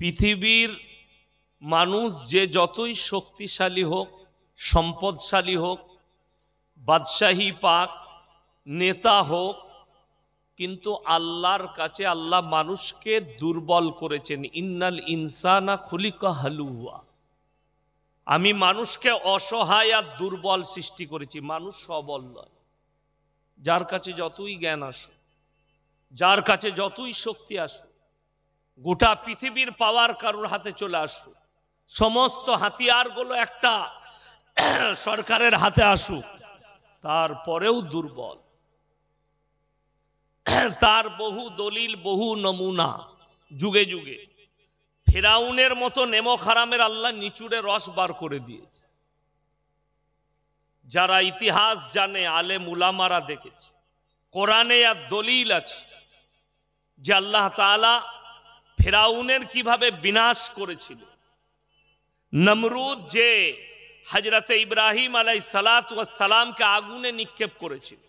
পৃথিবীর মানুষ যে যতই শক্তিশালী হোক, সম্পদশালী হোক, বাদশাহী পাক, নেতা হোক, কিন্তু আল্লাহর কাছে আল্লাহ মানুষকে দুর্বল করেছেন। ইন্নাল ইনসানা খুলিকা হালুয়া, আমি মানুষকে অসহায় আর দুর্বল সৃষ্টি করেছি। মানুষ সবল নয়। যার কাছে যতই জ্ঞান আসুক, যার কাছে যতই শক্তি আসুক, গোটা পৃথিবীর পাওয়ার কারোর হাতে চলে আসুক, সমস্ত হাতিয়ারগুলো একটা সরকারের হাতে আসুক, তারপরেও দুর্বল। তার বহু দলিল, বহু নমুনা যুগে যুগে। ফেরাউনের মতো নেমক হারামের আল্লাহ নিচুড়ে রস বার করে দিয়েছে। যারা ইতিহাস জানে, আলেম উলামারা দেখেছে, কোরআনে আর দলিল আছে যে আল্লাহ তাআলা ফেরাউনের কিভাবে বিনাশ করেছিল। নমরুদ যে হযরতে ইব্রাহিম আলাইহিস সালাতু ওয়াস সালামকে আগুনে নিক্ষেপ করেছিল,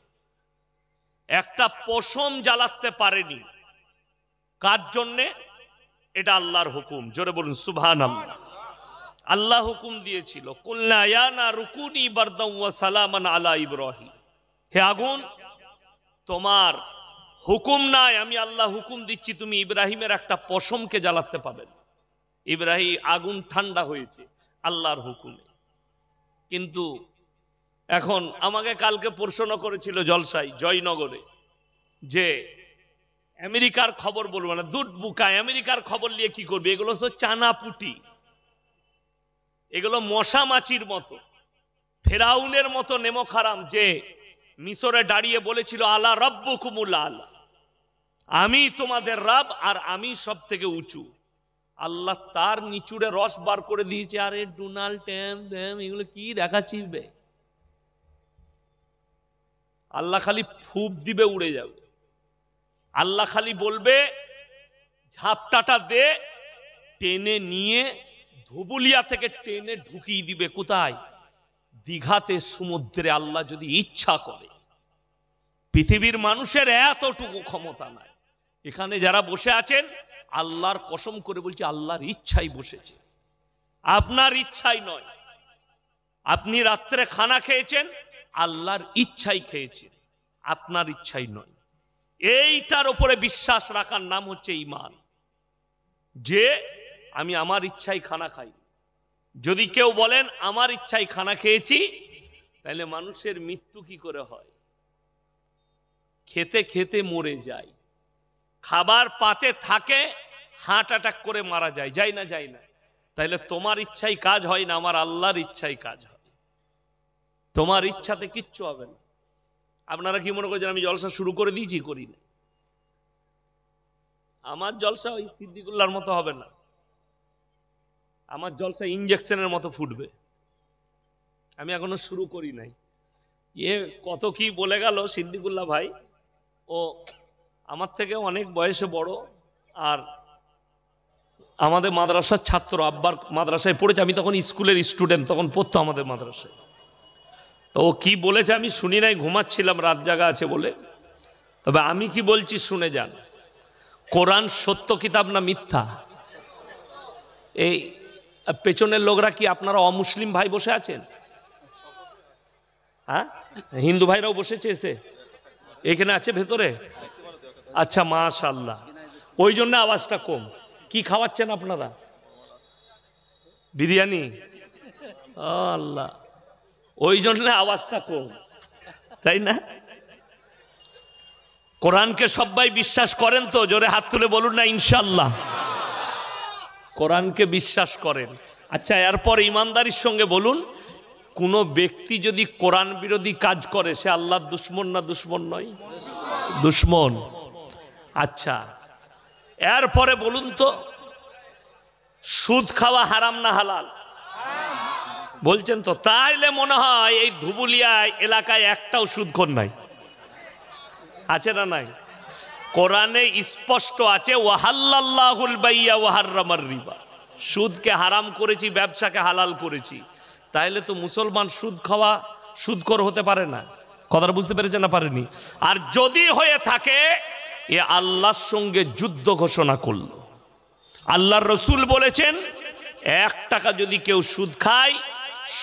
একটা পশম জ্বালাতে পারেনি। কার জন্যে? এটা আল্লাহর হুকুম। জোরে বলুন সুবহানাল্লাহ। আল্লাহ হুকুম দিয়েছিল, কুলনা ইয়া নারু কুনি বারদান ওয়া সালামান আলা ইব্রাহিম, হে আগুন তোমার হুকুম নাই, আমি আল্লাহ হুকুম দিচ্ছি, তুমি ইব্রাহিমের একটা পশমকে জ্বালাতে পাবেন। ইব্রাহিম, আগুন ঠান্ডা হয়েছে আল্লাহর হুকুমে। কিন্তু এখন আমাকে কালকে প্রশ্ন করেছিল জলসাই জয়নগরে যে আমেরিকার খবর বলবো না, দুধ বুকায় আমেরিকার খবর নিয়ে কি করবে? এগুলো সব চানাপুটি, এগুলো মশা মাছির মতো। ফেরাউনের মতো নেমক হারাম যে মিশরে দাঁড়িয়ে বলেছিল আলা রাব্বুকুমুল আলা, আমি তোমাদের রব আর আমি সব থেকে উঁচু। আল্লাহ তার নিচুড়ে রস বার করে দিয়েছে। আরে ডোনাল্ড ট্রাম্প এগুলো কি দেখাচ্ছিবে? আল্লাহ খালি ফুপ দিবে, উড়ে যাবে। আল্লাহ খালি বলবে ঝাপটাটা দে, টেনে নিয়ে ধুবুলিয়া থেকে টেনে ঢুকিয়ে দিবে কোথায়? দীঘাতে, সমুদ্রে। আল্লাহ যদি ইচ্ছা করে। পৃথিবীর মানুষের এতটুকু ক্ষমতা নাই। এখানে যারা বসে আছেন, আল্লাহর কসম করে বলছি, আল্লাহর ইচ্ছাই বসেছে, আপনার ইচ্ছাই নয়। আপনি রাত্রে খানা খেয়েছেন, আল্লাহর ইচ্ছাই খেয়েছেন, আপনার ইচ্ছাই নয়। এইটার উপরে বিশ্বাস রাখার নাম হচ্ছে ঈমান, যে আমি আমার ইচ্ছাই খানা খাই। যদি কেউ বলেন আমার ইচ্ছাই খানা খেয়েছি, তাহলে মানুষের মৃত্যু কি করে হয়? খেতে খেতে মরে যায়। খাবার পাতে থাকে, হার্ট অ্যাটাক করে মারা যায়। যায় না? যায় না? তাহলে তোমার ইচ্ছাই কাজ হয় না, আমার আল্লাহর ইচ্ছাই কাজ হয়। তোমার ইচ্ছাতে কিচ্ছু হবে না। আপনারা কি মনে করছেন আমি জলসা শুরু করে দিয়েছি? করি না। আমার জলসা ওই সিদ্দিকুল্লাহর মতো হবে না। আমার জলসা ইঞ্জেকশনের মতো ফুটবে। আমি এখনো শুরু করি নাই। কত কি বলে গেল সিদ্দিকুল্লাহ ভাই। ও আমার থেকে অনেক বয়সে বড়, আর আমাদের মাদ্রাসার ছাত্র, আব্বার মাদ্রাসায় পড়েছে। আমি তখন স্কুলের স্টুডেন্ট, তখন পড়তো আমাদের মাদ্রাসায়। তো ও কি বলেছে আমি শুনি নাই, ঘুমাচ্ছিলাম, রাত জাগা আছে বলে। তবে আমি কি বলছি শুনে যান। কোরআন সত্য কিতাব না মিথ্যা? এই পেছনের লোকরা কি আপনারা অমুসলিম ভাই বসে আছেন? হ্যাঁ, হিন্দু ভাইরাও বসেছে এসে এখানে আছে ভেতরে? আচ্ছা, মাশাআল্লাহ। ওই জন্য আওয়াজটা কম। কি খাওয়াচ্ছেন আপনারা? বিরিয়ানি? আল্লাহ, ওই জন্য আওয়াজটা কম, তাই না? কোরআনকে সবাই বিশ্বাস করেন তো? জোরে হাত তুলে বলুন না ইনশাআল্লাহ। কোরআনকে বিশ্বাস করেন। আচ্ছা, এরপর ইমানদারির সঙ্গে বলুন, কোন ব্যক্তি যদি কোরআন বিরোধী কাজ করে, সে আল্লাহর দুশমন না দুশমন নয়? দুশমন। আচ্ছা, এরপরে বলুন তো, সুদ খাওয়া হারাম না হালাল? বলছেন তো। তাইলে মনে হয় এই ধুবুলিয়া এলাকায় একটাও সুদখোর নাই। আছে না নাই? কোরআনে স্পষ্ট আছে, ওয়াহাল্লাল্লাহুল বাইয়া ওয়া হাররামার রিবা। সুদকে হারাম করেছি, ব্যবসাকে হালাল করেছি। তাইলে তো মুসলমান সুদ খাওয়া সুদখোর হতে পারে না। কথাটা বুঝতে পেরেছেন না? পারেনি। আর যদি হয়ে থাকে, এ আল্লাহর সঙ্গে যুদ্ধ ঘোষণা করলো। আল্লাহর রসুল বলেছেন 1 টাকা যদি কেউ সুদ খায়,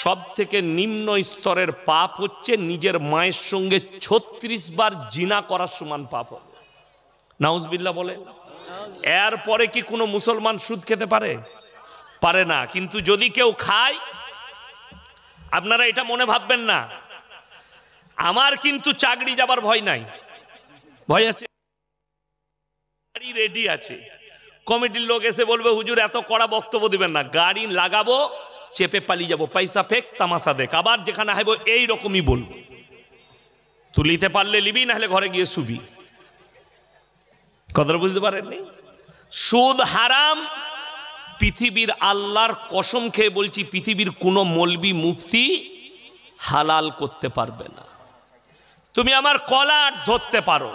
সব থেকে নিম্ন স্তরের পাপ হচ্ছে নিজের মায়ের সঙ্গে 36 বার জিনা করার সমান পাপ হবে। নাউজুবিল্লাহ বলে। এরপরে কি কোনো মুসলমান সুদ খেতে পারে না। কিন্তু যদি কেউ খায়, আপনারা এটা মনে ভাববেন না আমার কিন্তু চাকরি যাবার ভয় নাই। ভয় আছে? গাড়ি রেডি আছে, কমিটির লোক এসে বলবে হুজুর এত কড়া বক্তব্য দিবেন না, গাড়ি লাগাবো, চেপে পালিয়ে যাবো, পয়সা ফেক তামাশা দেখ, আবার যেখানে হাইব এই রকমই বলবো, তুলিতে পারলে লিবি, না হলে ঘরে গিয়ে শুবি। কথাটা বুঝতে পারেননি? সুদ হারাম। পৃথিবীর আল্লাহর কসম খেয়ে বলছি, পৃথিবীর কোনো মৌলবি মুফতি হালাল করতে পারবে না। তুমি আমার কলার ধরতে পারো,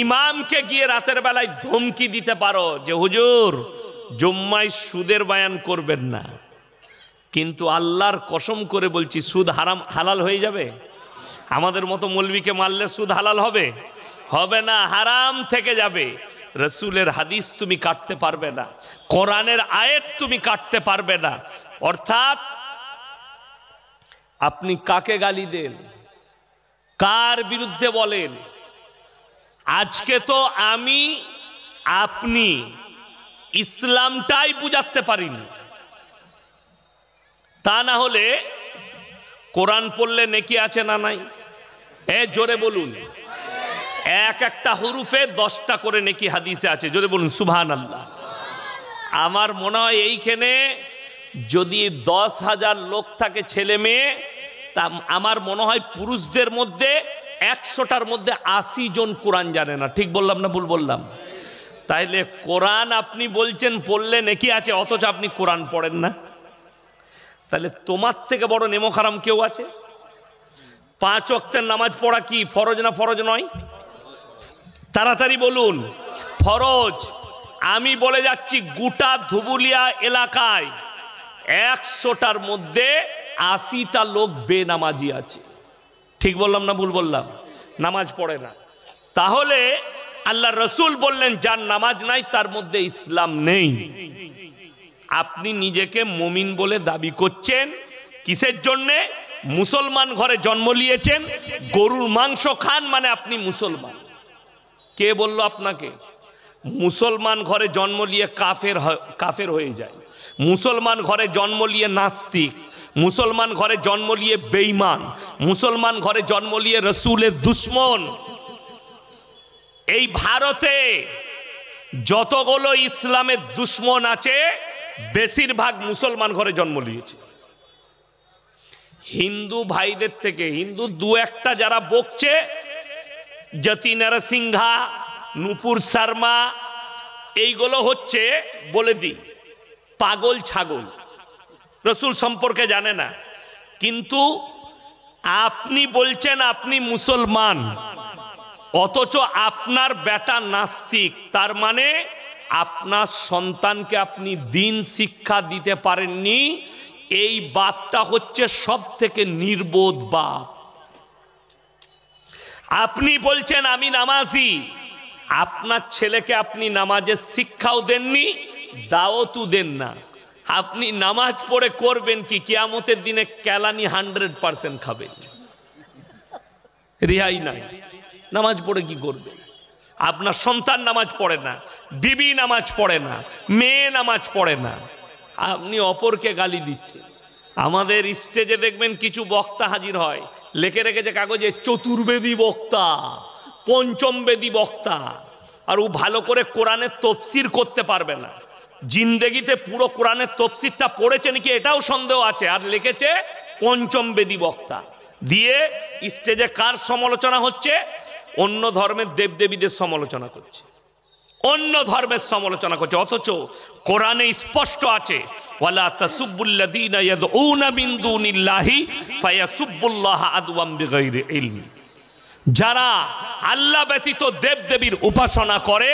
ইমামকে গিয়ে রাতের বেলায় ধমকি দিতে পারো যে হুজুর জুম্মায় সুদের বয়ান করবেন না, কিন্তু আল্লাহর কসম করে বলছি সুদ হারাম হালাল হয়ে যাবে? আমাদের মতো মৌলবীকে মারলে সুদ হালাল হবে না, হারাম থেকে যাবে। রসুলের হাদিস তুমি কাটতে পারবে না, কোরআনের আয়াত তুমি কাটতে পারবে না। অর্থাৎ আপনি কাকে গালি দেন, কার বিরুদ্ধে বলেন, আজকে তো আমি আপনি ইসলামটাই বুঝাতে পারিনি। তা না হলে কোরআন পড়লে নেকি আছে না নাই? জোরে বলুন। একটা হুরুফে 10টা করে নেকি হাদিসে আছে, জোরে বলুন সুবহানাল্লাহ। আমার মনে হয় এইখানে যদি 10,000 লোক থাকে ছেলে মেয়ে, তা আমার মনে হয় পুরুষদের মধ্যে 100টার মধ্যে 80 জন কোরআন জানে না। ঠিক বললাম না ভুল বললাম? তাইলে কোরআন আপনি বলছেন পড়লে নেকি আছে, অথচ আপনি কোরআন পড়েন না। তাহলে তোমার থেকে বড় নেমো খারাম কেউ আছে? 5 ওয়াক্তের নামাজ পড়া কি ফরজ না ফরজ নয়? তাড়াতাড়ি বলুন। ফরজ। আমি বলে যাচ্ছি গোটা ধুবুলিয়া এলাকায় 100টার মধ্যে 80টা লোক বেনামাজি আছে। ঠিক বললাম না ভুল বললাম? নামাজ পড়ে না। তাহলে আল্লাহ রসুল বললেন যার নামাজ নাই তার মধ্যে ইসলাম নেই। আপনি নিজেকে মুমিন বলে দাবি করছেন কিসের জন্যে? মুসলমান ঘরে জন্ম নিয়েছেন, গরুর মাংস খান মানে আপনি মুসলমান। কে বলল আপনাকে? মুসলমান ঘরে জন্ম নিয়ে কাফের হয়ে যায়, মুসলমান ঘরে জন্ম নিয়ে নাস্তিক, মুসলমান ঘরে জন্ম নিয়ে বেঈমান, মুসলমান ঘরে জন্ম নিয়ে রসুলের দুশ্মন। এই ভারতে যতগুলো ইসলামের দুশ্মন আছে বেশিরভাগ মুসলমান ঘরে জন্ম নিয়েছে। হিন্দু ভাইদের থেকে হিন্দু 2-1টা যারা বকছে, যতি নরসিংহা, নুপুর শর্মা, এইগুলো হচ্ছে বলে দিই পাগল ছাগল, রসুল সম্পর্কে জানে না। কিন্তু আপনি বলছেন আপনি মুসলমান, অথচ আপনার বেটা নাস্তিক। তার মানে আপনার সন্তানকে আপনি দিন শিক্ষা দিতে পারেননি। এই বাপটা হচ্ছে সব থেকে নির্বোধ বাপ। আপনি বলছেন আমি নামাজি, আপনার ছেলেকে আপনি নামাজের শিক্ষাও দেননি, দাওয়াতও দেন না। আপনি নামাজ পড়ে করবেন কি? কিয়ামতের দিনে কেলানি 100% খাবেন, রেহাই নাই। নামাজ পড়ে কি করবে? আপনার সন্তান নামাজ পড়ে না, বিবি নামাজ পড়ে না, মেয়ে নামাজ পড়ে না, আপনি অপরকে গালি দিচ্ছেন। আমাদের স্টেজে দেখবেন কিছু বক্তা হাজির হয়, লেখে রেখেছে কাগজে চতুর্বেদী বক্তা, পঞ্চম বেদী বক্তা, আর ও ভালো করে কোরআনের তফসির করতে পারবে না। জিন্দেগিতে পুরো কোরআনের তফসিরটা পড়েছে নাকি এটাও সন্দেহ আছে, আর লিখেছে পঞ্চম বেদী বক্তা। দিয়ে স্টেজে কার সমালোচনা হচ্ছে? অন্য ধর্মের দেবদেবীদের সমালোচনা করছে, অন্য ধর্মের সমালোচনা করছে। অথচ কোরআনে স্পষ্ট আছে ওয়ালা তাসুবুল্লাযীনা ইয়াদউনা মিন দুনিল্লাহি ফায়াসুবুল্লাহা আদওয়াম বিগাইরি ইলম। যারা আল্লাহ ব্যতীত দেবদেবীর উপাসনা করে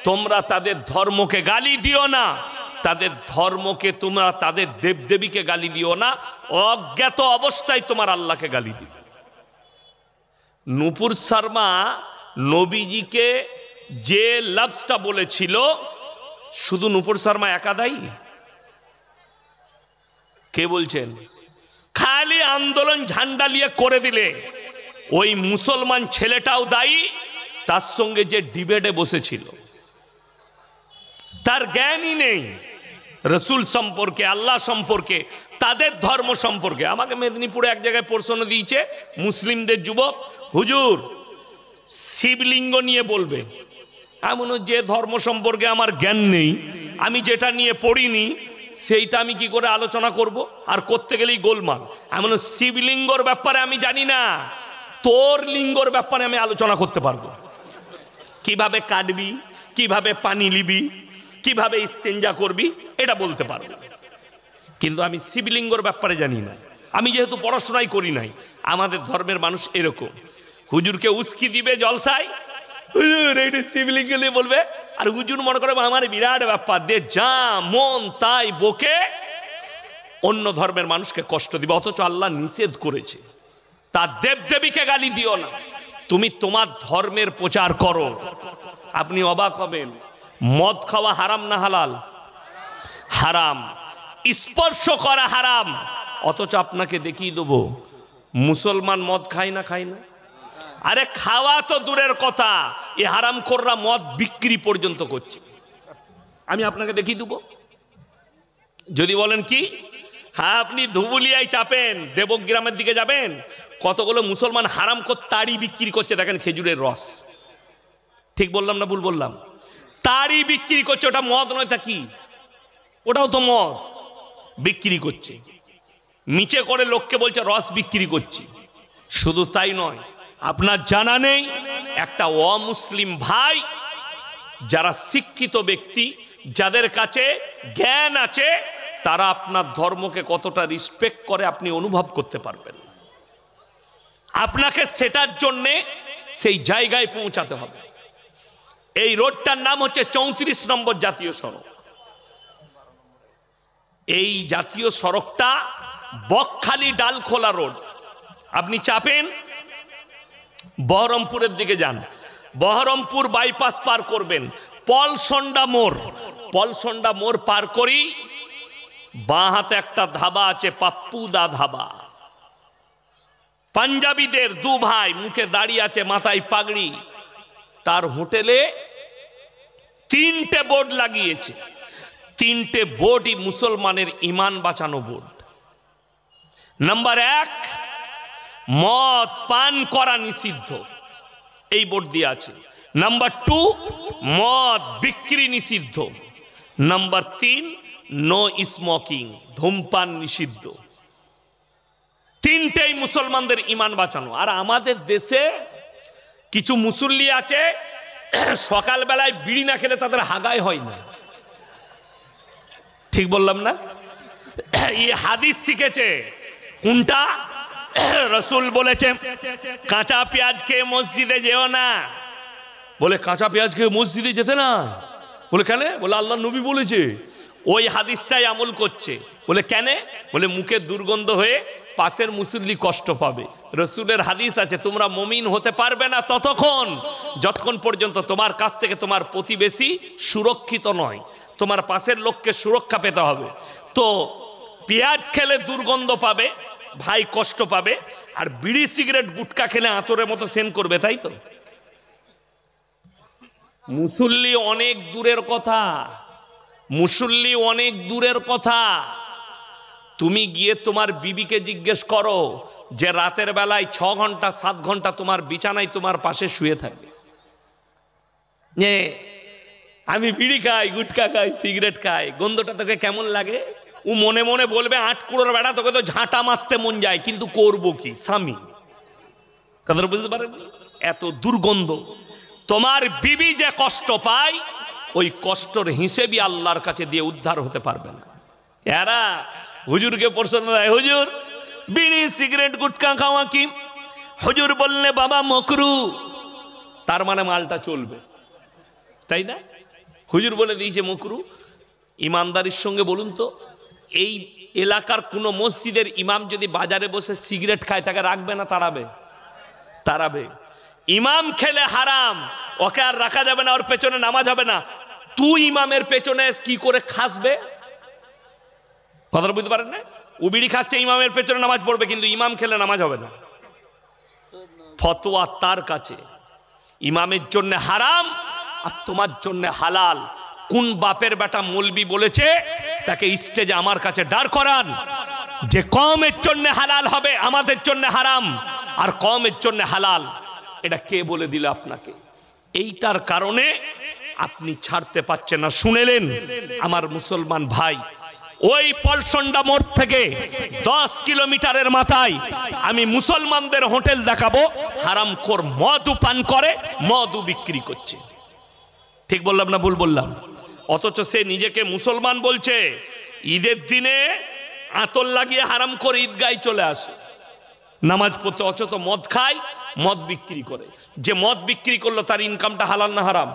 তোমরা তাদের ধর্মকে গালি দিও না, তাদের ধর্মকে তোমরা তাদের দেবদেবীকে গালি দিও না, অজ্ঞাত অবস্থায় তোমার আল্লাহকে গালি দিও। নুপুর শর্মা নবীজিকে যে লফজটা বলেছিল শুধু নূপুর শর্মা একা দায়ী? কে বলছেন? খালি আন্দোলন ঝান্ডা নিয়ে করে দিলে ওই মুসলমান ছেলেটাও দায়ী, তার সঙ্গে যে ডিবেটে বসেছিল তার জ্ঞানই নেই রসুল সম্পর্কে, আল্লাহ সম্পর্কে, তাদের ধর্ম সম্পর্কে। আমাকে মেদিনীপুরে এক জায়গায় প্রশ্ন দিয়েছে মুসলিমদের যুবক, হুজুর শিবলিঙ্গ নিয়ে বলবে। এমন যে ধর্ম সম্পর্কে আমার জ্ঞান নেই, আমি যেটা নিয়ে পড়িনি সেইটা আমি কি করে আলোচনা করব? আর করতে গেলেই গোলমাল। এমন শিবলিঙ্গর ব্যাপারে আমি জানি না, তোর লিঙ্গর ব্যাপারে আমি আলোচনা করতে পারবো। কিভাবে কাটবি, কিভাবে পানি লিবি, কিভাবে ইস্তেঞ্জা করবি, এটা বলতে পারবো, কিন্তু আমি শিবলিঙ্গর ব্যাপারে জানি না। আমি যেহেতু পড়াশোনাই করি নাই। আমাদের ধর্মের মানুষ এরকম, হুজুরকে উস্কি দিবে জলসায়, হুজুর এইটা শিবলিঙ্গ নিয়ে বলবে, আর হুজুর মনে করে আমার বিরাট ব্যাপার, দিয়ে যা মন তাই বকে অন্য ধর্মের মানুষকে কষ্ট দিবে। অথচ আল্লাহ নিষেধ করেছে, তার দেবদেবীকে গালি দিও না, তুমি তোমার ধর্মের প্রচার করো। আপনি অবাক হবেন, মদ খাওয়া হারাম না হালাল? হারাম। স্পর্শ করা হারাম, অথচ আপনাকে দেখিয়ে দেবো মুসলমান মদ খায় না, খায় না? আরে খাওয়া তো দূরের কথা, এ হারামখোররা মদ বিক্রি পর্যন্ত করছে। আমি আপনাকে দেখিয়ে দেবো। যদি বলেন কি, হ্যাঁ আপনি ধুবুলিয়ায় চাপেন, দেবগ্রামের দিকে যাবেন, কতগুলো মুসলমান হারামখোর তাড়ি বিক্রি করছে, দেখেন খেজুরের রস। ঠিক বললাম না ভুল বললাম? তাড়ি বিক্রি করছে, ওটা মদ নয় তা কি? ওটাও তো মদ বিক্রি করছে, নিচে করে লোককে বলছে রস বিক্রি করছি। শুধু তাই নয়, আপনার জানা নেই একটা অমুসলিম ভাই, যারা শিক্ষিত ব্যক্তি, যাদের কাছে জ্ঞান আছে, তারা আপনার ধর্মকে কতটা রেসপেক্ট করে আপনি অনুভব করতে পারবেন। আপনাকে সেটার জন্যে সেই জায়গায় পৌঁছাতে হবে। এই রোডটার নাম হচ্ছে 34 নম্বর জাতীয় সড়ক। এই জাতীয় সড়কটা বকখালি ডালখোলা রোড। আপনি চাপেন, বহরমপুরের দিকে যান, বহরমপুর বাইপাস পার করবেন, পলসন্ডা মোড়, পলসন্ডা মোড় পার করি বাঁ হাতে একটা ধাবা আছে, পাপ্পুদা ধাবা। পাঞ্জাবিদের দু ভাই মুখে দাড়ি আছে, মাথায় পাগড়ি, তার হোটেলে 3টে বোর্ড লাগিয়েছে। 3টে বোর্ডই মুসলমানের ইমান বাঁচানো বোর্ড। নাম্বার 1, মদ পান করা নিষিদ্ধ, এই বোর্ড দিয়ে আছে। নাম্বার 2, মদ বিক্রি নিষিদ্ধ। নাম্বার 3, নো স্মোকিং, ধূমপান নিষিদ্ধ। 3টেই মুসলমানদের ইমান বাঁচানো। আর আমাদের দেশে কিছু মুসল্লি আছে, সকালবেলায় বিড়ি না খেলে তাদের হাগাই হয় না। ঠিক বললাম না? এই হাদিস শিখেছে কোনটা? রসুল বলেছে কাঁচা পেঁয়াজ খেয়ে মসজিদে যেও না। বলে কাঁচা পেঁয়াজ খেয়ে মসজিদে যেতে না? বলে কেন? বলে আল্লাহ নবী বলেছে। ওই হাদিসটাই আমল করছে। বলে কেন? বলে মুখে দুর্গন্ধ হয়ে পাশের মুসল্লি কষ্ট পাবে। রসুলের হাদিস আছে, তোমরা মুমিন হতে পারবে না ততক্ষণ যতক্ষণ পর্যন্ত তোমার কাছ থেকে তোমার প্রতিবেশী সুরক্ষিত নয়। তোমার পাশের লোককে সুরক্ষা পেতে হবে। তো পেঁয়াজ খেলে দুর্গন্ধ পাবে, ভাই কষ্ট পাবে, আর বিড়ি সিগারেট গুটকা খেলে আতরের মতো সেন করবে, তাই তো? মুসল্লি অনেক দূরের কথা, মুসল্লি অনেক দূরের কথা। তুমি গিয়ে তোমার বিবিকে জিজ্ঞেস করো যে রাতের বেলায় 6 ঘন্টা 7 ঘন্টা তোমার বিছানায় তোমার পাশে শুয়ে থাকে, যে আমি বিড়ি খাই, গুটকা খাই, সিগারেট খাই, গন্ধটা তোকে কেমন লাগে? ও মনে মনে বলবে 8 কুড়োর বেড়া, তোকে তো ঝাঁটা মারতে মন যায়, কিন্তু করবো কি? স্বামী। কথাটা বুঝতে পারেন? এত দুর্গন্ধ। তোমার বিবি যে কষ্ট পায়, ওই কষ্টর হিসেবই আল্লাহর কাছে দিয়ে উদ্ধার হতে পারবে না। এরা হুজুরকে প্রশ্ন দেয়, হুজুর বিড়ি সিগারেট গুটকা খাওয়া কি? হুজুর বললে বাবা মকরু, তার মানে মালটা চলবে, তাই না? হুজুর বলে দিয়েছে মকরু। ইমানদারির সঙ্গে বলুন তো, এই এলাকার কোনো মসজিদের ইমাম যদি বাজারে বসে সিগারেট খায়, তাকে রাখবে না তাড়াবে? তাড়াবে। ইমাম খেলে হারাম, ওকে আর রাখা যাবে না, ওর পেছনে নামাজ হবে না। তুই ইমামের পেছনে কি করে খাসবে? কথাটা বুঝতে পারেন না? ও বিড়ি খাচ্ছে, ইমামের পেছনে নামাজ পড়বে, কিন্তু ইমাম খেলে নামাজ হবে না। ফতোয়া তার কাছে, ইমামের জন্য হারাম আর তোমার জন্য হালাল। কোন বাপের বেটা মৌলবি বলেছে তাকে স্টেজে আমার কাছে দাঁড় করান, যে কওমের জন্য হালাল হবে, আমাদের জন্য হারাম, আর কওমের জন্য হালাল, এটা কে বলে দিল আপনাকে? এইটার কারণে আপনি ছাড়তে পারছেন না। শুনেলেন আমার মুসলমান ভাই, ওই পলসন্ডা মোড় থেকে 10 কিলোমিটারের মাথায় আমি মুসলমানদের হোটেল দেখাবো, হারামখোর মদু পান করে, মদু বিক্রি করছে। ঠিক বললাম না ভুল বললাম? অথচ সে নিজেকে মুসলমান বলছে, ঈদের দিনে আতর লাগিয়ে হারামখোর ঈদগায় চলে আসে নামাজ পড়তে, অথচ মদ খায়, মদ বিক্রি করে। যে মদ বিক্রি করলো তার ইনকামটা হালাল না হারাম?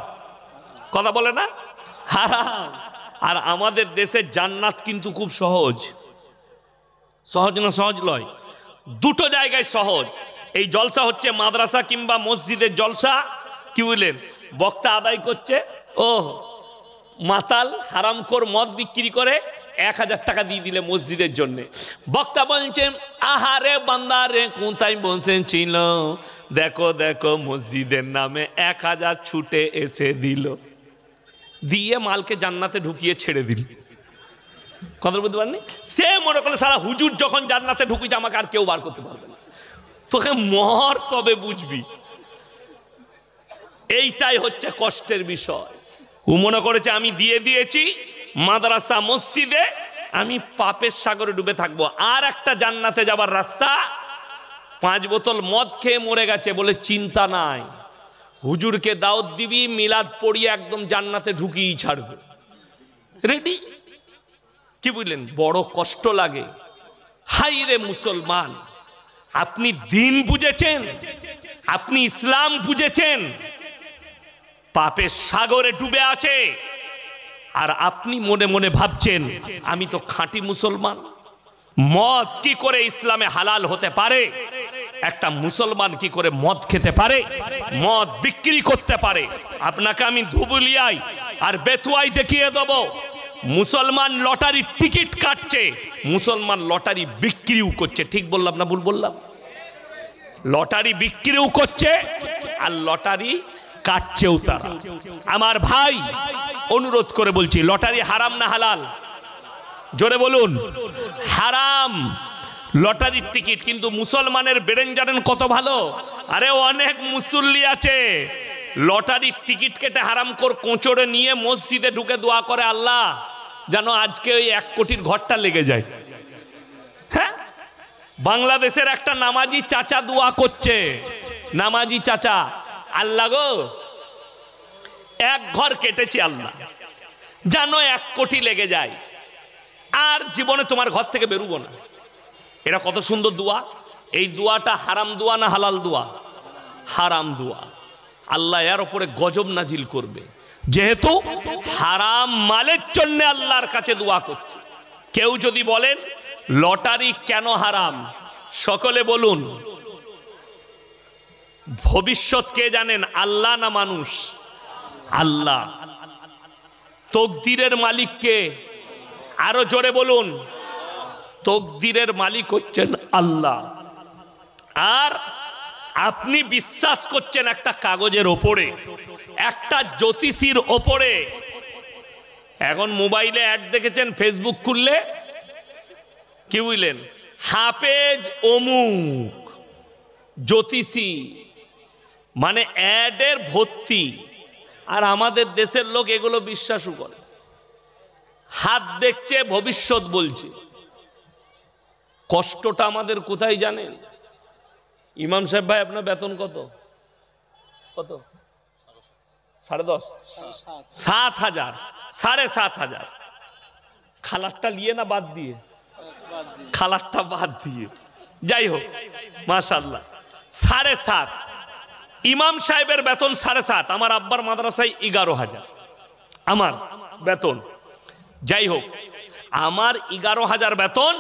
কথা বলে না? হারাম। আর আমাদের দেশে জান্নাত কিন্তু খুব সহজ। সহজ না সহজ নয়, দুটো জায়গায় সহজ। এই জলসা হচ্ছে মাদ্রাসা কিংবা মসজিদের জলসা, কি বুঝলেন? বক্তা আদায় করছে, ও মাতাল হারামখোর মদ বিক্রি করে, 1000 টাকা দিয়ে দিলে মসজিদের জন্য। বক্তা বলছেন, আহারে বান্দারে কোথায় বসেছিল, দেখো দেখো মসজিদের নামে 1000 ছুটে এসে দিল, দিয়ে মালকে জান্নাতে ঢুকিয়ে ছেড়ে দিল। কথা বলতে পারেননি? সে মনে করলে সারা হুজুর যখন জান্নাতে ঢুকিয়েছে আমাকে আর কেউ বার করতে পারবে না। তোকে মর তবে বুঝবি। এইটাই হচ্ছে কষ্টের বিষয়। ও মনে করেছে আমি দিয়ে দিয়েছি মাদ্রাসা মসজিদে, আমি পাপের সাগরে ডুবে থাকবো। আর একটা জান্নাতে যাবার রাস্তা, 5 বোতল মদ খেয়ে মরে গেছে বলে চিন্তা নাই, হুজুরকে দাওয়াত দিবি, মিলাদ পড়িয়ে একদম জান্নাতে ঢুকিয়ে ছাড়বে, রেডি। কি বুঝলেন? বড় কষ্ট লাগে। হাই রে মুসলমান, আপনি দিন বুঝেছেন, আপনি ইসলাম বুঝেছেন, পাপের সাগরে ডুবে আছে, আর আপনি মনে মনে ভাবছেন আমি তো খাঁটি মুসলমান। মদ কি করে ইসলামে হালাল হতে পারে? একটা মুসলমান কি করে মদ খেতে পারে, মদ বিক্রি করতে পারে? আপনাকে আমি ধুবুলিয়ায় আর বেতুয়ায় দেখিয়ে দেব, মুসলমান লটারির টিকিট কাটছে, মুসলমান লটারি বিক্রিও করছে। ঠিক বললাম না ভুল বললাম? লটারি বিক্রিও করছে আর লটারি কাটছেও তারা। আমার ভাই, অনুরোধ করে বলছি, লটারি হারাম না হালাল? জোরে বলুন। হারাম লটারির টিকিট। কিন্তু মুসলমানের ব্রেন জানেন কত ভালো? আরে অনেক মুসল্লি আছে লটারির টিকিট কেটে হারামখোর কোঁচড়ে নিয়ে মসজিদে ঢুকে দোয়া করে, আল্লাহ যেন আজকে ওই 1 কোটির ঘরটা লেগে যায়। হ্যাঁ, বাংলাদেশের একটা নামাজি চাচা দোয়া করছে, নামাজি চাচা, আল্লাহ গো 1 ঘর কেটেছি, আল্লাহ যেন 1 কোটি লেগে যায়, আর জীবনে তোমার ঘর থেকে বেরোবো না। এটা কত সুন্দর দোয়া। এই দোয়াটা হারাম দোয়া না হালাল দোয়া? হারাম দোয়া। আল্লাহ এর উপরে গজব নাজিল করবে, যেহেতু হারাম মালের জন্য আল্লাহর কাছে দোয়া করছে। কেউ যদি বলেন লটারি কেন হারাম, সকলে বলুন ভবিষ্যৎ কে জানেন, আল্লাহ না মানুষ? আল্লাহ। তকদিরের মালিক কে? আরো জোরে বলুন। তকদিরের মালিক হচ্ছেন আল্লাহ। আর আপনি বিশ্বাস করছেন একটা কাগজের ওপরে, একটা জ্যোতিষীর ওপরে। এখন মোবাইলে অ্যাড দেখেছেন, ফেসবুক খুললে, কি বুঝলেন, হাফেজ অমুক জ্যোতিষী, মানে অ্যাডের ভর্তি। আর আমাদের দেশের লোক এগুলো বিশ্বাসও করে। হাত দেখছে, ভবিষ্যৎ বলছে। কষ্টটা আমাদের কোথায় জানেন? ইমাম সাহেব ভাই, আপনার বেতন কত? কত? 10.5? 7,000? 7,500? খালারটা নিয়ে না বাদ দিয়ে? খালারটা বাদ দিয়ে। যাই হোক, মাশাআল্লাহ, 7.5। ইমাম সাহেবের বেতন 7.5। আমার আব্বার মাদ্রাসায় 11,000 আমার বেতন। যাই হোক, আমার 11,000 বেতন,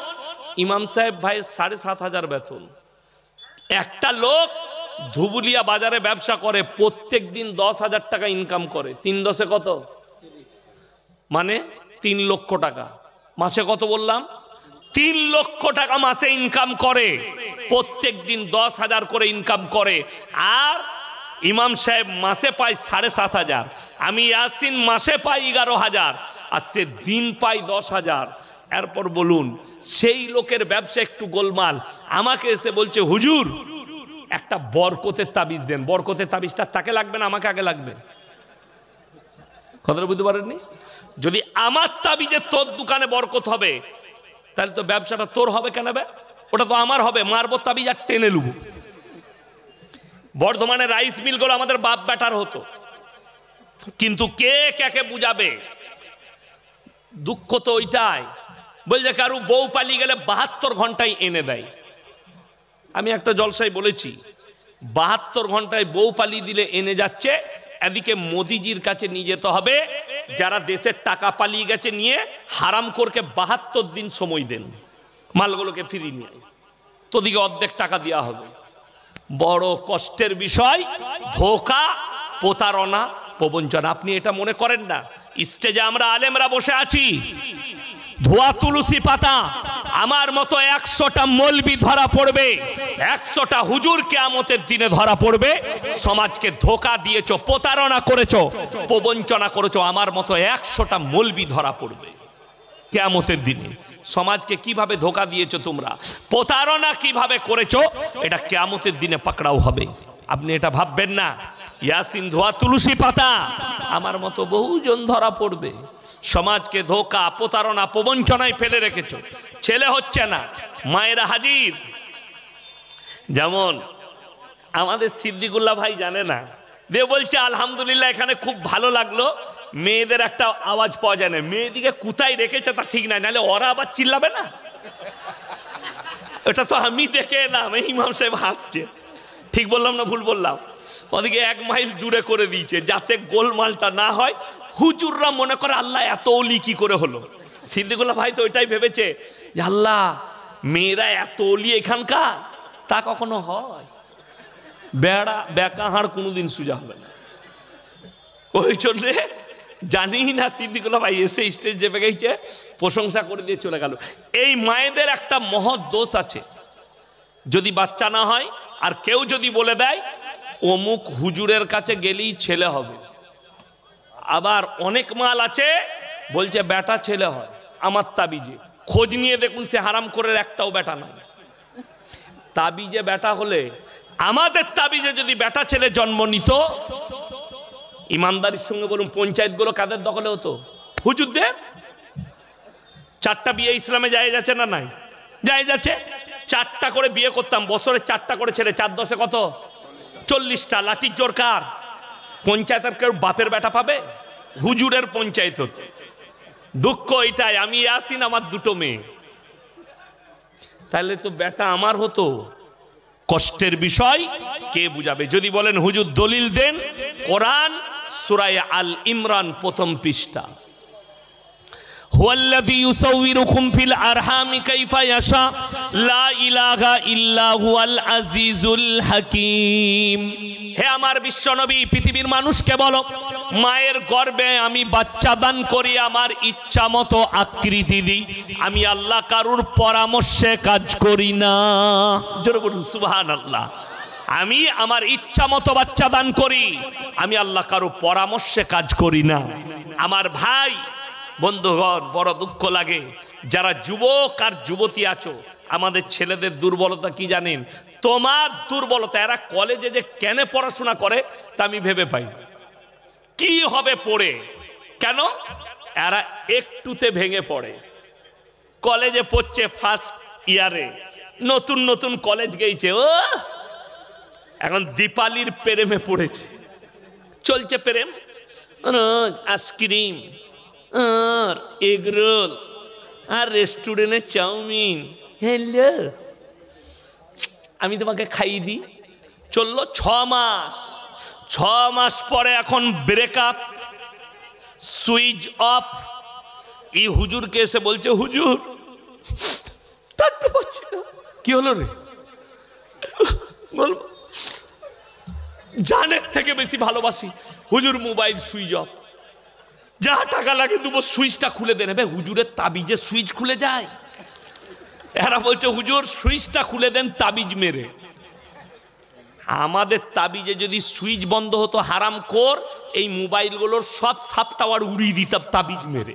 ইমাম সাহেব ভাইয়ের 7,500 বেতন। একটা লোক ধুবুলিয়া বাজারে ব্যবসা করে, প্রত্যেক দিন 10,000 টাকা ইনকাম করে। 3 10 কত? মানে 3 লক্ষ টাকা মাসে। কত বললাম? 3 লক্ষ টাকা মাসে ইনকাম করে, প্রত্যেক দিন 10,000 করে ইনকাম করে। আর ইমাম সাহেব মাসে পায় 7,500, আমি ইয়াসিন মাসে পাই 11,000, আর সে দিন পাই 10,000। এরপর বলুন, সেই লোকের ব্যবসা একটু গোলমাল, আমাকে এসে বলছে হুজুর একটা বরকতের তাবিজ দেন। বরকতের তাবিজটা তাকে লাগবে না আমাকে আগে লাগবে? কথাটা বুঝতে পারেননি? যদি আমার তাবিজে তোর দোকানে বরকত হবে, তাহলে তো ব্যবসাটা তোর হবে কেন? ওটা তো আমার হবে। মারবো তাবিজ আর টেনে লুব। বর্ধমানে রাইস মিলগুলো আমাদের বাপ বেটার হতো, কিন্তু কে কাকে বুঝাবে? দুঃখ তো ওইটাই। বলছে কারু বউ পালিয়ে গেলে 72 ঘন্টায় এনে দেয়। আমি একটা জলসায় বলেছি 72 ঘন্টায় বউ পালিয়ে দিলে এনে যাচ্ছে। এদিকে মোদিজির কাছে নিয়ে যেতে হবে, যারা দেশের টাকা পালিয়ে গেছে নিয়ে হারাম করকে 72 দিন সময় দেন, মালগুলোকে ফিরিয়ে নিয়ে তোদিকে অর্ধেক টাকা দেওয়া হবে। বড় কষ্টের বিষয়, ধোঁকা, প্রতারণা, প্রবঞ্চনা। আপনি এটা মনে করেন না, স্টেজে আমরা আলেমরা বসে আছি, ধোয়া তুলসী পাতা আমার মতো 100টা মৌলবি ধরা পড়বে, 100টা হুজুর কিয়ামতের দিনে ধরা পড়বে। সমাজকে ধোঁকা দিয়েছো, প্রতারণা করেছো, প্রবঞ্চনা করেছো, আমার মতো 100টা মৌলবি ধরা পড়বে কিয়ামতের দিনে। সমাজকে কিভাবে ধোঁকা দিয়েছো তোমরা, প্রতারণা কিভাবে করেছো, এটা কিয়ামতের দিনে পাকড়াও হবে। আপনি এটা ভাববেন না। ইয়াসিন ধোয়া তুলসী পাতা, আমার মতো বহুজন ধরা পড়বে। সমাজকে ধোঁকা, প্রতারণা, প্রবঞ্চনায় ফেলে রেখেছো, ছেলে হচ্ছে না, মায়েরা হাজির। যেমন আমাদের সিদ্দিকুল্লাহ ভাই জানে না, দিয়ে বলছে আলহামদুলিল্লাহ এখানে খুব ভালো লাগলো, মেয়েদের একটা আওয়াজ পাওয়া যায় না। মেয়েদিকে কোথায় রেখেছে তা ঠিক নাই, নাহলে ওরা আবার চিল্লাবে না। ওটা তো আমি দেখে এলাম, এই ইমাম সাহেব হাসছে। ঠিক বললাম না ভুল বললাম? ওদিকে 1 মাইল দূরে করে দিয়েছে যাতে গোলমালটা না হয়। হুজুররা মনে করে আল্লাহ এত ওলি কি করে হলো। সিদ্দিকুল্লাহ ভাই তো ওইটাই ভেবেছে যে আল্লাহ মেয়েরা এত ওলি এখানকার, তা কখনো হয়? বেড়া বেকা হাড় কোনোদিন সোজা হবে না। ওই জন্যে জানি না সিদ্দিকুল্লাহ ভাই এসে স্টেজ চেপে গেছে, প্রশংসা করে দিয়ে চলে গেল। এই মায়েদের একটা মহৎ দোষ আছে, যদি বাচ্চা না হয় আর কেউ যদি বলে দেয় অমুক হুজুরের কাছে গেলেই ছেলে হবে, আবার অনেক মাল আছে বলছে বেটা ছেলে হয় আমার তাবিজে, খোঁজ নিয়ে দেখুন সে হারাম করে একটাও বেটা নাই। তাবিজে বেটা হলে, আমাদের তাবিজে যদি বেটা ছেলে জন্ম নিত, ইমানদারির সঙ্গে বলুন পঞ্চায়েতগুলো কাদের দখলে হতো? হুজুরদের। 4টা বিয়ে ইসলামে জায়েজ আছে না নাই? জায়েজ আছে। 4টা করে বিয়ে করতাম, বছরে 4টা করে ছেলে, 4 10 কত? 40টা। লাঠির জোর কার? পঞ্চায়েতের কেউ বাপের বেটা পাবে? হুজুরের পঞ্চায়েত হতো। দুঃখ এটাই, আমি আসি না, আমার 2টো মেয়ে, তাহলে তো বেটা আমার হতো। কষ্টের বিষয়, কে বুঝাবে? যদি বলেন হুজুর দলিল দেন, কোরআন সূরা আল ইমরান 1ম পৃষ্ঠা, হুয়াল্লাযী ইউসাউবিরুকুম ফিল আরহামি কাইফা ইয়াশা লা ইলাহা ইল্লা হুয়াল আজিজুল হাকীম। হে আমার বিশ্বনবী, পৃথিবীর মানুষকে বলো, মায়ের গর্ভে আমি বাচ্চা দান করি, আমার ইচ্ছা মতো আকৃতি দিই, আমি আল্লাহ কারুর পরামর্শে কাজ করি না। জোরে বলুন সুবহানাল্লাহ। আমি আমার ইচ্ছা মতো বাচ্চা দান করি, আমি আল্লাহ কারুর পরামর্শে কাজ করি না। আমার ভাই বন্ধুগণ, বড় দুঃখ লাগে যারা যুবক আর যুবতী আছো, আমাদের ছেলেদের দুর্বলতা কি জানেন? তোমার দুর্বলতা, এরা কলেজে যে কেন পড়াশোনা করে তা আমি ভেবে পাই। কি হবে পড়ে? কেন? এরা একটুতে ভেঙে পড়ে। কলেজে পড়ছে ফার্স্ট ইয়ারে, নতুন নতুন কলেজ গেছে, ও এখন দীপালির প্রেমে পড়েছে, চলছে প্রেম, আইসক্রিম আর এগ রোল আর রেস্টুরেন্টে চাউমিন, হ্যালো আমি তোমাকে খাইয়ে দিই। চললো 6 মাস, 6 মাস পরে এখন ব্রেকআপ, সুইচ অফ। এই হুজুরকে এসে বলছে হুজুর থাকতে পারছি না। কি হলো রে? বলবো জানের থেকে বেশি ভালোবাসি। হুজুর মোবাইল সুইচ অফ। যা টাকা লাগে দেবো, সুইচটা খুলে দেন। ভাই হুজুরের তাবিজে সুইচ খুলে যায়? এরা বলছে হুজুর সুইচটা খুলে দেন তাবিজ মেরে। আমাদের তাবিজে যদি সুইচ বন্ধ হতো হারাম কর, এই মোবাইলগুলোর সব সাপ টাওয়ার উড়িয়ে দিতাম তাবিজ মেরে।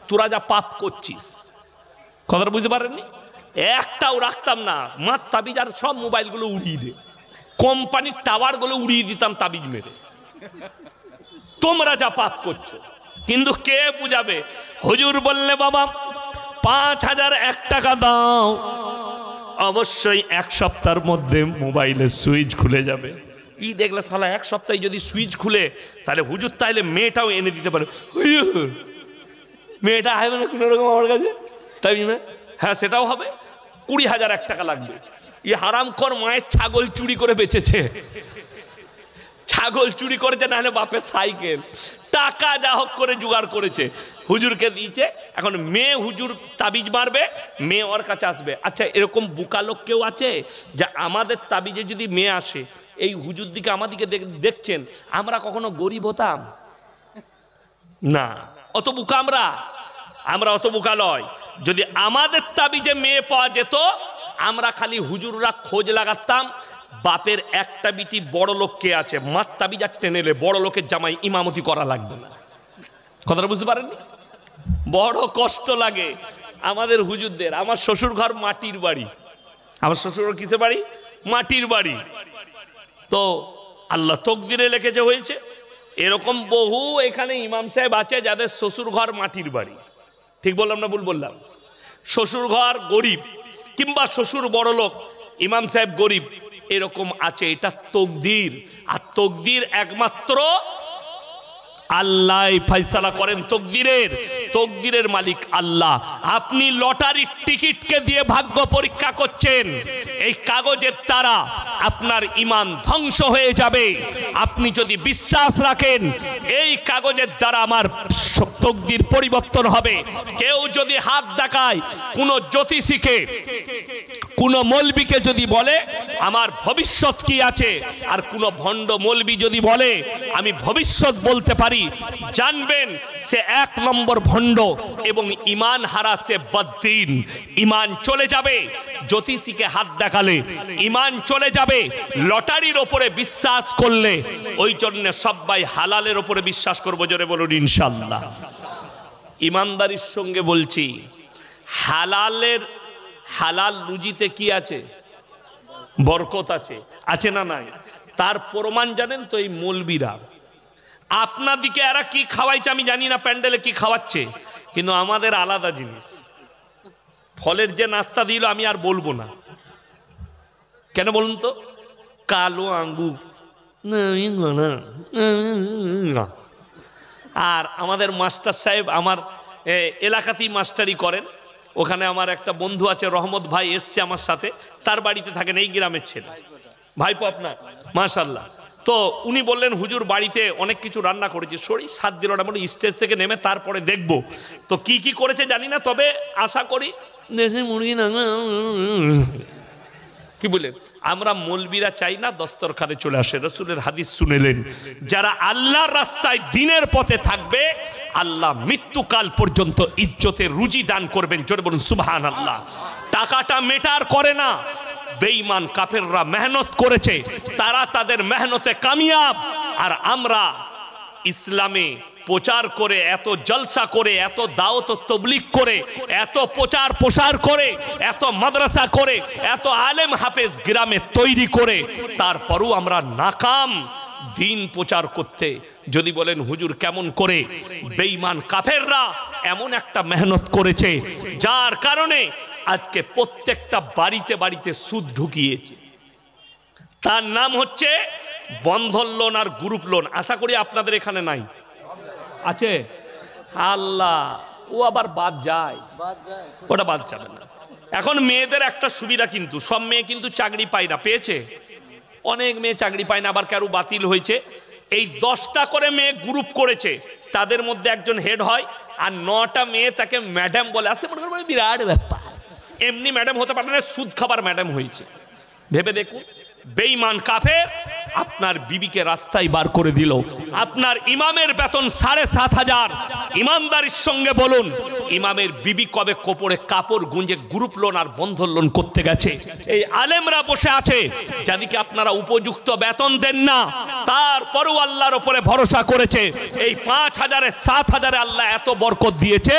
তোরা যা পাপ করছিস, কথাটা বুঝতে পারেননি? একটাও রাখতাম না, মার তাবিজ আর সব মোবাইলগুলো উড়িয়ে দে, কোম্পানির টাওয়ারগুলো উড়িয়ে দিতাম তাবিজ মেরে। তোমরা যা পাপ করছো, কিন্তু কে বুঝাবে? হুজুর বললে বাবা 5001 টাকা দাও, অবশ্যই 1 সপ্তাহের মধ্যে মোবাইলের সুইচ খুলে যাবে। ই দেখলে শালা 1 সপ্তাহে যদি সুইচ খুলে, তাহলে হুজুর তাইলে মেয়েটাও এনে দিতে পারে। মেয়েটা আসবে না কোনো রকম আমার কাছে, তাই হ্যাঁ সেটাও হবে। 20,001 টাকা লাগবে। ই হারামখোর মায়ের ছাগল চুরি করে বেচেছে, ছাগল চুরি করেছে, না হলে বাপের সাইকেল, টাকা যা হোক করে জোগাড় করেছে, হুজুরকে দিয়েছে। এখন মেয়ে হুজুর তাবিজ মারবে, মেয়ে ওর কাছে আসবে। আচ্ছা এরকম বোকা লোক কেউ আছে যে আমাদের তাবিজে যদি মেয়ে আসে, এই হুজুর দিকে আমাদিকে দেখছেন, আমরা কখনো গরিব হতাম না? অত বোকা আমরা অত বোকা নয়। যদি আমাদের তাবিজে মেয়ে পাওয়া যেত, আমরা খালি হুজুররা খোঁজ লাগাতাম বাপের একটা বিটি বড় লোক কে আছে, মার তাবিজ আর টেনেলে বড় লোকের জামাই ইমামতি করা লাগবে না। কথাটা বুঝতে পারেননি? বড় কষ্ট লাগে আমাদের হুজুরদের। আমার শ্বশুর ঘর মাটির বাড়ি, আমার শ্বশুর ঘর কিসে বাড়ি? মাটির বাড়ি। তো আল্লাহ তকদিরে লিখেছে হয়েছে। এরকম বহু এখানে ইমাম সাহেব আছে যাদের শ্বশুর ঘর মাটির বাড়ি। ঠিক বললাম না ভুল বললাম? শ্বশুর ঘর গরিব, কিংবা শ্বশুর বড় লোক, ইমাম সাহেব গরিব, এরকম আছে। এটা তকদির। আর তকদির একমাত্র আল্লাহ ফয়সালা করেন। তকদিরের মালিক আল্লাহ। আপনি লটারির টিকিটকে দিয়ে ভাগ্য পরীক্ষা করছেন, এই কাগজের দ্বারা আপনার ঈমান ধ্বংস হয়ে যাবে। আপনি যদি বিশ্বাস রাখেন এই কাগজের দ্বারা আমার তকদির পরিবর্তন হবে। কেউ যদি হাত দেখায় কোন জ্যোতিষীকে, কোন মৌলবীকে যদি বলে আমার ভবিষ্যৎ কি আছে, আর কোন ভণ্ড মৌলবী যদি বলে আমি ভবিষ্যৎ বলতে পারি, জানবেন সে 1 নম্বর ভণ্ড এবং ঈমান হারা, সে বদ্দিন। ঈমান চলে যাবে। জ্যোতিষীকে হাত দেখালে ঈমান চলে যাবে। লটারির ওপরে বিশ্বাস করলে, ওই জন্য সবাই হালালের ওপরে বিশ্বাস করবো। জোরে বলুন ইনশাআল্লাহ। ইমানদারির সঙ্গে বলছি, হালাল রুজিতে কি আছে? বরকত আছে, আছে না নাই? তার প্রমাণ জানেন তো এই মৌলবীরা। আপনাদিকে এরা কি খাওয়াইছে আমি জানি না, প্যান্ডেলে কি খাওয়াচ্ছে, কিন্তু আমাদের আলাদা জিনিস। ফলের যে নাস্তা দিল আমি আর বলবো না, কেন বলুন তো? কালো আঙ্গুর, আর আমাদের মাস্টার সাহেব আমার এলাকাতেই মাস্টারি করেন। ওখানে আমার একটা বন্ধু আছে রহমত ভাই, এসছে আমার সাথে, তার বাড়িতে থাকেন, এই গ্রামের ছেলে, ভাইপো আপনার, মাশাআল্লাহ। তো উনি বললেন হুজুর বাড়িতে অনেক কিছু রান্না করেছি, শরীর সাথ দিল না, বলে স্টেজ থেকে নেমে তারপরে দেখব। তো কি কি করেছে জানি না, তবে আশা করি দেশি মুরগি না। কি বলেন? আমরা মৌলবীরা চাই না দস্তরখানে চলে আসে। রাসূলের হাদিস শুনেলেন, যারা আল্লাহর রাস্তায় দ্বীনের পথে থাকবে আল্লাহ মৃত্যুকাল পর্যন্ত ইজ্জতের রুজি দান করবেন। জোরে বলুন সুবহানাল্লাহ। টাকাটা মেটার করে না। বেঈমান কাফেররা মেহনত করেছে, তারা তাদের মেহনতে কামিয়াব। আর আমরা ইসলামে প্রচার করে, এত জলসা করে, এত দাওয়াত ও তাবলীগ করে, এত প্রচার প্রসার করে, এত মাদ্রাসা করে, এত আলেম হাফেজ গ্রামে তৈরি করে, তারপরও আমরা নাকাম দিন প্রচার করতে। যদি বলেন হুজুর কেমন করে? বেঈমান কাফেররা এমন একটা মেহনত করেছে, যার কারণে আজকে প্রত্যেকটা বাড়িতে বাড়িতে সুদ ঢুকিয়েছে। তার নাম হচ্ছে বন্ধন লোন আর গ্রুপ লোন। আশা করি আপনাদের এখানে নাই, আছে? আল্লাহ, ও আবার বাদ যায়, ওটা বাদ যাবে না। এখন মেয়েদের একটা সুবিধা, কিন্তু সব মেয়ে কিন্তু চাকরি পায় না। পেয়েছে অনেক মেয়ে চাকরি পায় না, আবার কারো বাতিল হয়েছে। এই 10টা করে মেয়ে গ্রুপ করেছে, তাদের মধ্যে একজন হেড হয়, আর 9টা মেয়ে তাকে ম্যাডাম বলে। আসে মনে করেন বিরাট ব্যাপার, এমনি ম্যাডাম হতে পারে না, সুদ খাবার ম্যাডাম হয়েছে। ভেবে দেখুন, বেঈমান কাফের আপনার বিবিকে রাস্তায় বার করে দিল। আপনার ইমামের বেতন 7,500, ইমানদারির সঙ্গে বলুন, ইমামের বিবি কবে কোপড়ে কাপড় গুঁজে গ্রুপ লোন আর বন্ধন লোন করতে গেছে? এই আলেমরা বসে আছে, যাদেরকে আপনারা উপযুক্ত বেতন দেন না, তারপরও আল্লাহর উপরে ভরসা করেছে। এই 5,000-এ 7,000-এ আল্লাহ এত বরকত দিয়েছে,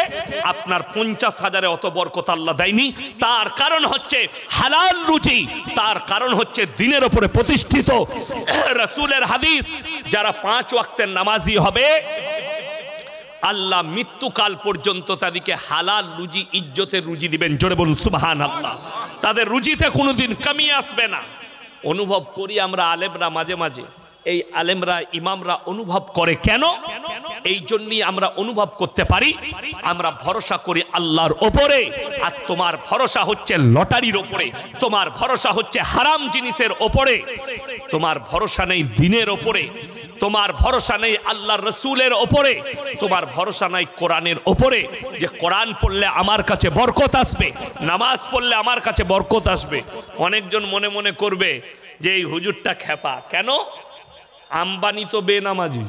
আপনার 50,000-এ অত বরকত আল্লাহ দেয়নি। তার কারণ হচ্ছে হালাল রুজি, তার কারণ হচ্ছে দিনের উপরে প্রতিষ্ঠিত। রাসূলের হাদিস, যারা 5 ওয়াক্তের নামাজি হবে আল্লাহ মৃত্যুকাল পর্যন্ত তাদেরকে হালাল রুজি, ইজ্জতের রুজি দিবেন। জোরে বলুন সুবহানাল্লাহ। তাদের রুজিতে কোনোদিন কমি আসবে না। অনুভব করি আমরা আলেমরা, মাঝে মাঝে এই আলেমরা ইমামরা অনুভব করে কেন? এই জন্যই আমরা অনুভব করতে পারি, আমরা ভরসা করি আল্লাহর ওপরে। আর তোমার ভরসা হচ্ছে লটারির ওপরে, তোমার ভরসা হচ্ছে হারাম জিনিসের ওপরে, তোমার ভরসা নেই দিনের ওপরে, তোমার ভরসা নেই আল্লাহর রসুলের ওপরে, তোমার ভরসা নাই কোরআনের ওপরে, যে কোরআন পড়লে আমার কাছে বরকত আসবে, নামাজ পড়লে আমার কাছে বরকত আসবে। অনেকজন মনে মনে করবে যে এই হুজুরটা খেপা। কেন? আম্বানি তো বেনামাজি।